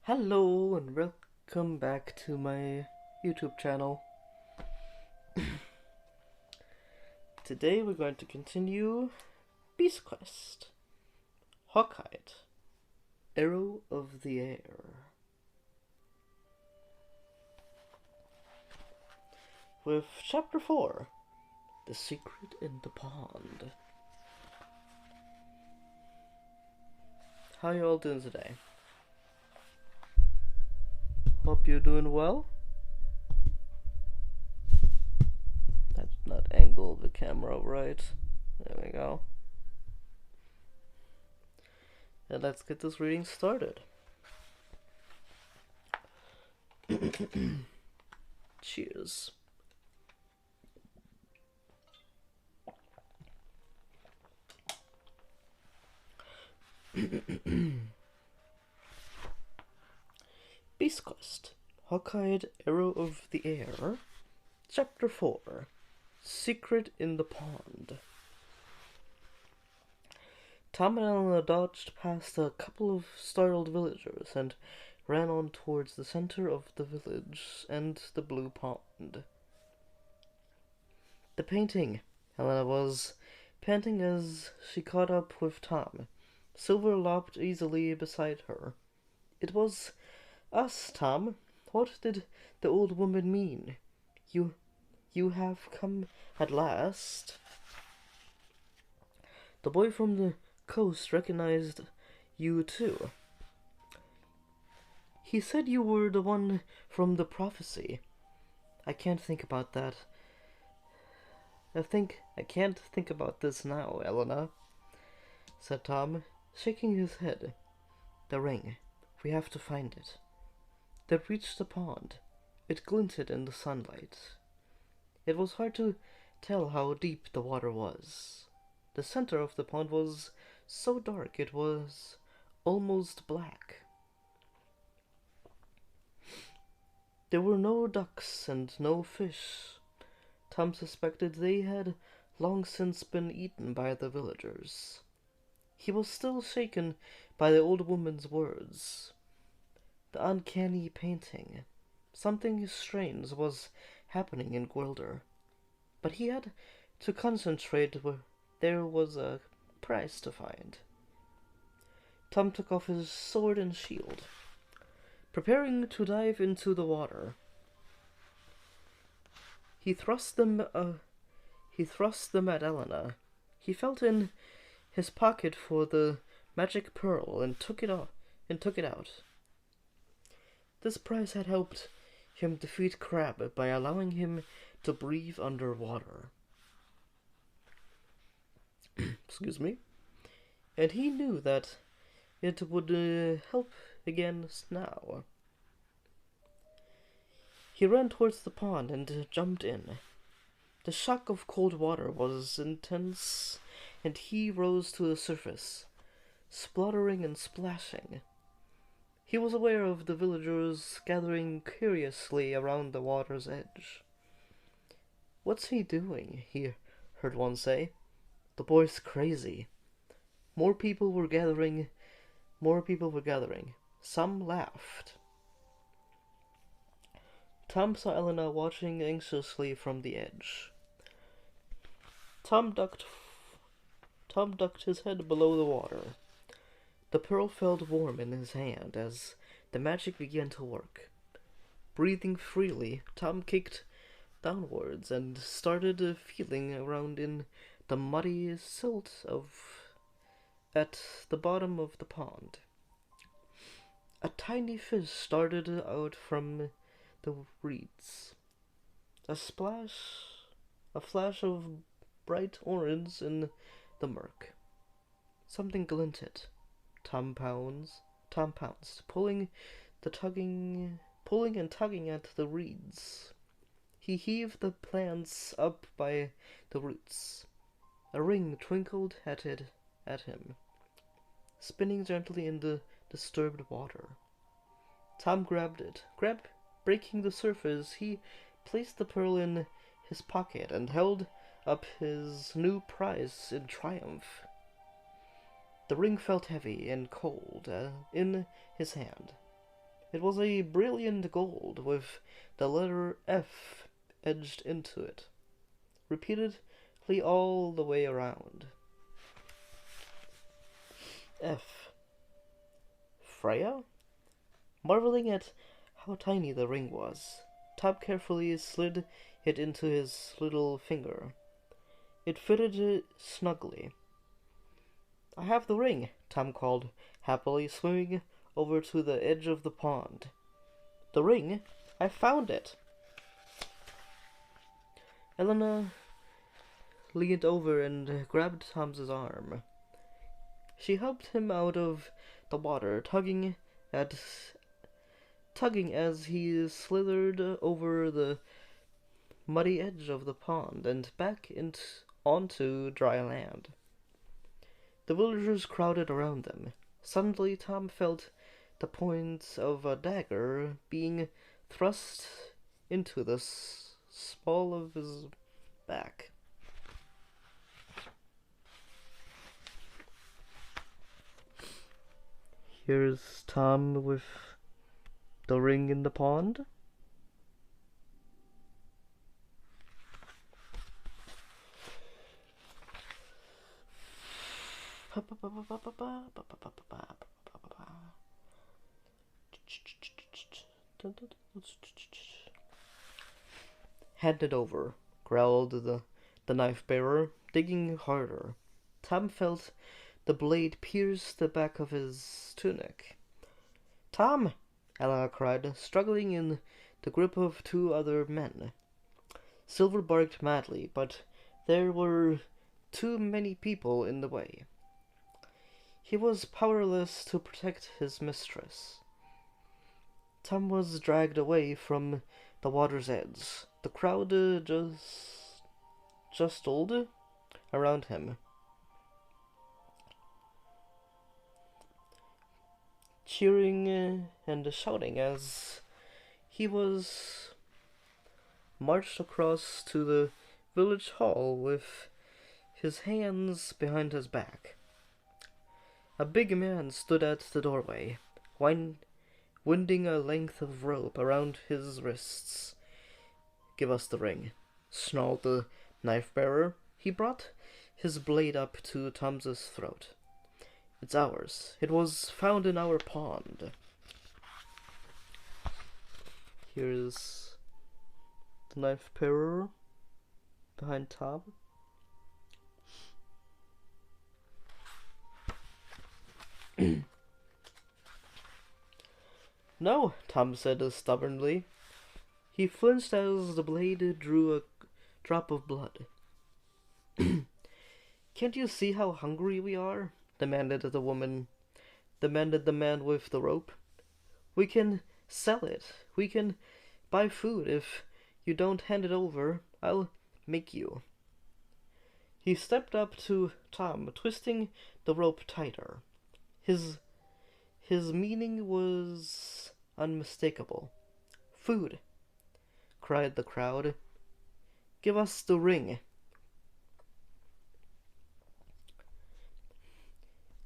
Hello and welcome back to my YouTube channel. Today we're going to continue Beast Quest, Hawkite, Arrow of the Air. With Chapter 4, The Secret in the Pond. How you all doing today? Hope you're doing well. That's not angle the camera right. There we go. And let's get this reading started. Cheers. Beast Quest, Hawkite, Arrow of the Air, Chapter 4, Secret in the Pond. Tom and Elena dodged past a couple of startled villagers and ran on towards the center of the village and the blue pond. The painting, Elena was panting as she caught up with Tom. Silver lopped easily beside her. It was us, Tom. What did the old woman mean? You have come at last. The boy from the coast recognized you too. He said you were the one from the prophecy. I can't think about that. I can't think about this now, Elena, said Tom, shaking his head. The ring. We have to find it. They reached the pond. It glinted in the sunlight. It was hard to tell how deep the water was. The center of the pond was so dark it was almost black. There were no ducks and no fish. Tom suspected they had long since been eaten by the villagers. He was still shaken by the old woman's words. The uncanny painting. Something strange was happening in Gwilder. But he had to concentrate where there was a prize to find. Tom took off his sword and shield, preparing to dive into the water. He thrust them at Elena. He felt in his pocket for the magic pearl and took it out. This prize had helped him defeat Crab by allowing him to breathe underwater. Excuse me. And he knew that it would help again now. He ran towards the pond and jumped in. The shock of cold water was intense, and he rose to the surface, spluttering and splashing. He was aware of the villagers gathering curiously around the water's edge. "What's he doing?" he heard one say. "The boy's crazy." More people were gathering. Some laughed. Tom saw Elena watching anxiously from the edge. Tom ducked his head below the water. The pearl felt warm in his hand as the magic began to work. Breathing freely, Tom kicked downwards and started feeling around in the muddy silt at the bottom of the pond. A tiny fish started out from the reeds. A flash of bright orange in the murk. Something glinted. Tom pounced, pulling and tugging at the reeds. He heaved the plants up by the roots. A ring twinkled at him, spinning gently in the disturbed water. Tom grabbed it. Breaking the surface, he placed the pearl in his pocket and held up his new prize in triumph. The ring felt heavy and cold in his hand. It was a brilliant gold with the letter F edged into it, repeatedly all the way around. F. Freya? Marveling at how tiny the ring was, Tom carefully slid it into his little finger. It fitted snugly. I have the ring, Tom called, happily swimming over to the edge of the pond. The ring? I found it! Elena leaned over and grabbed Tom's arm. She helped him out of the water, tugging as he slithered over the muddy edge of the pond and back onto dry land. The villagers crowded around them. Suddenly Tom felt the point of a dagger being thrust into the small of his back. Here's Tom with the ring in the pond. Hand it over, growled the knife bearer, digging harder. Tom felt the blade pierce the back of his tunic. Tom! Ella cried, struggling in the grip of two other men. Silver barked madly, but there were too many people in the way. He was powerless to protect his mistress. Tom was dragged away from the water's edge. The crowd jostled around him, cheering and shouting as he was marched across to the village hall with his hands behind his back. A big man stood at the doorway, winding a length of rope around his wrists. Give us the ring, snarled the knife bearer. He brought his blade up to Tom's throat. It's ours. It was found in our pond. Here's the knife bearer behind Tom. No, Tom said stubbornly. He flinched as the blade drew a drop of blood. Can't you see how hungry we are? Demanded the man with the rope. We can sell it. We can buy food. If you don't hand it over, I'll make you. He stepped up to Tom, twisting the rope tighter. His meaning was unmistakable. Food, cried the crowd. Give us the ring.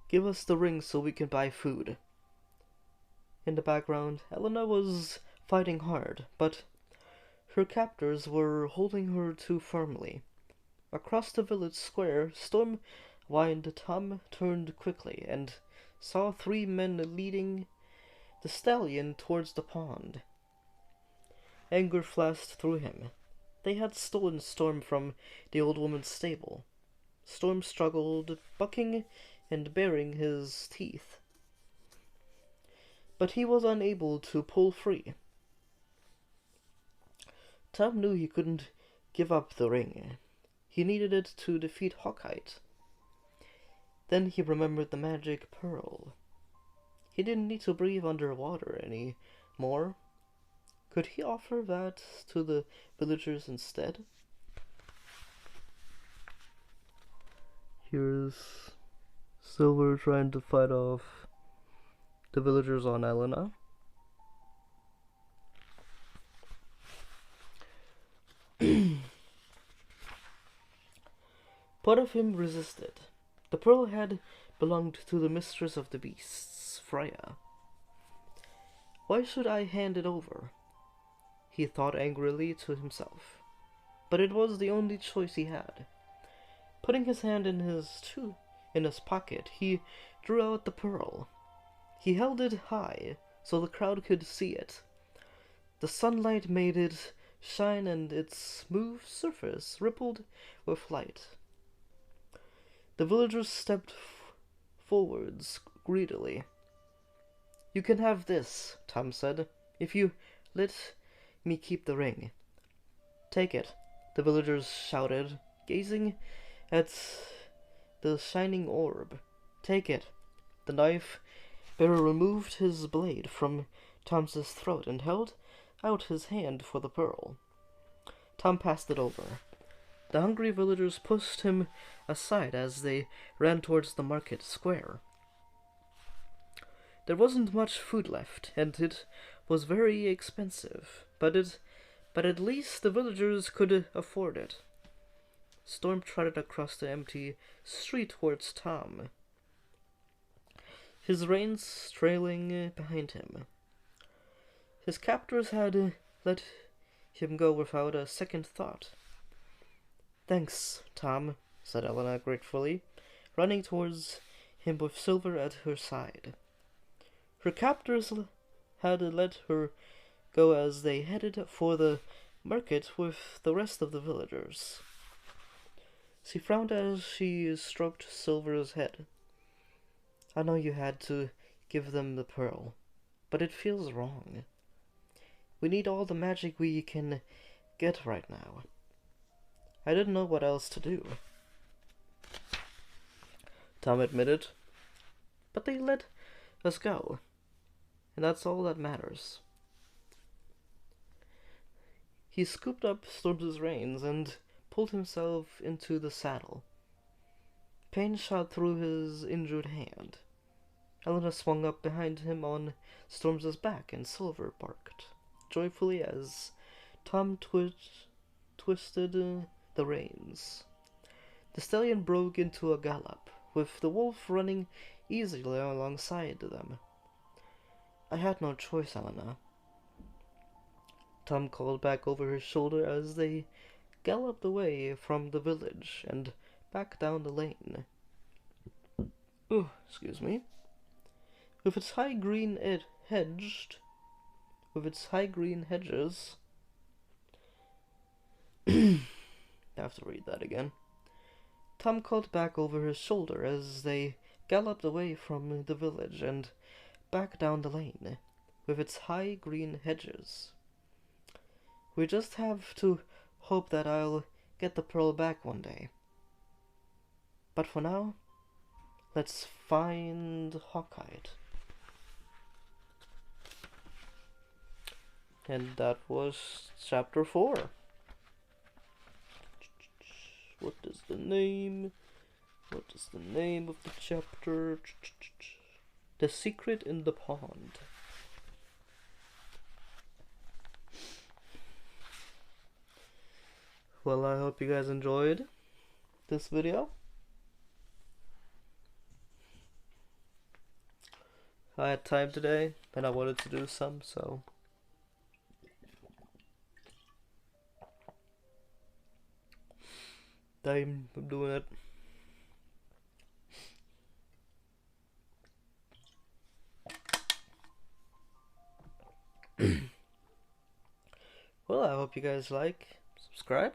Give us the ring so we can buy food. In the background, Elena was fighting hard, but her captors were holding her too firmly. Across the village square, storm-wind Tom turned quickly and saw three men leading the stallion towards the pond. Anger flashed through him. They had stolen Storm from the old woman's stable. Storm struggled, bucking and baring his teeth, but he was unable to pull free. Tom knew he couldn't give up the ring. He needed it to defeat Hawkite. Then he remembered the magic pearl. He didn't need to breathe underwater any more. Could he offer that to the villagers instead? Here's Silver trying to fight off the villagers on Elena. Part of him resisted. The pearl had belonged to the mistress of the beasts, Freya. Why should I hand it over? He thought angrily to himself. But it was the only choice he had. Putting his hand in his pocket, he drew out the pearl. He held it high so the crowd could see it. The sunlight made it shine and its smooth surface rippled with light. The villagers stepped forwards greedily. "You can have this," Tom said, "if you let me keep the ring." "Take it," the villagers shouted, gazing at the shining orb. "Take it." The knife bearer removed his blade from Tom's throat and held out his hand for the pearl. Tom passed it over. The hungry villagers pushed him aside as they ran towards the market square. There wasn't much food left, and it was very expensive, but at least the villagers could afford it. Storm trotted across the empty street towards Tom, his reins trailing behind him. His captors had let him go without a second thought. "Thanks, Tom," said Elena gratefully, running towards him with Silver at her side. Her captors had let her go as they headed for the market with the rest of the villagers. She frowned as she stroked Silver's head. "I know you had to give them the pearl, but it feels wrong. We need all the magic we can get right now. I didn't know what else to do," Tom admitted. "But they let us go, and that's all that matters." He scooped up Storm's reins and pulled himself into the saddle. Pain shot through his injured hand. Elena swung up behind him on Storm's back, and Silver barked joyfully as Tom twisted the reins. The stallion broke into a gallop, with the wolf running easily alongside them. "I had no choice, Elena," Tom called back over his shoulder as they galloped away from the village and back down the lane. "Oh, excuse me. With its high green hedges, I have to read that again. Tom called back over his shoulder as they galloped away from the village and back down the lane, with its high green hedges. "We just have to hope that I'll get the pearl back one day. But for now, let's find Hawkite." And that was chapter 4. What is the name? What is the name of the chapter? The Secret in the Pond. Well, I hope you guys enjoyed this video. I had time today and I wanted to do some, so I'm doing it. Well, I hope you guys like, subscribe,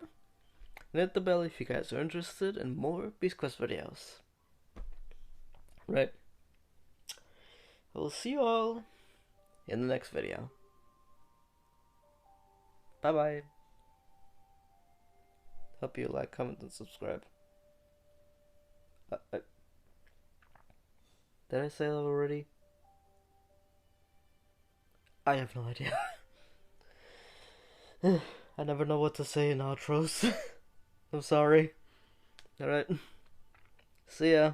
and hit the bell if you guys are interested in more Beast Quest videos. Right. We'll see you all in the next video. Bye bye. Hope you like, comment, and subscribe. Did I say that already? I have no idea. I never know what to say in outros. I'm sorry. Alright. See ya.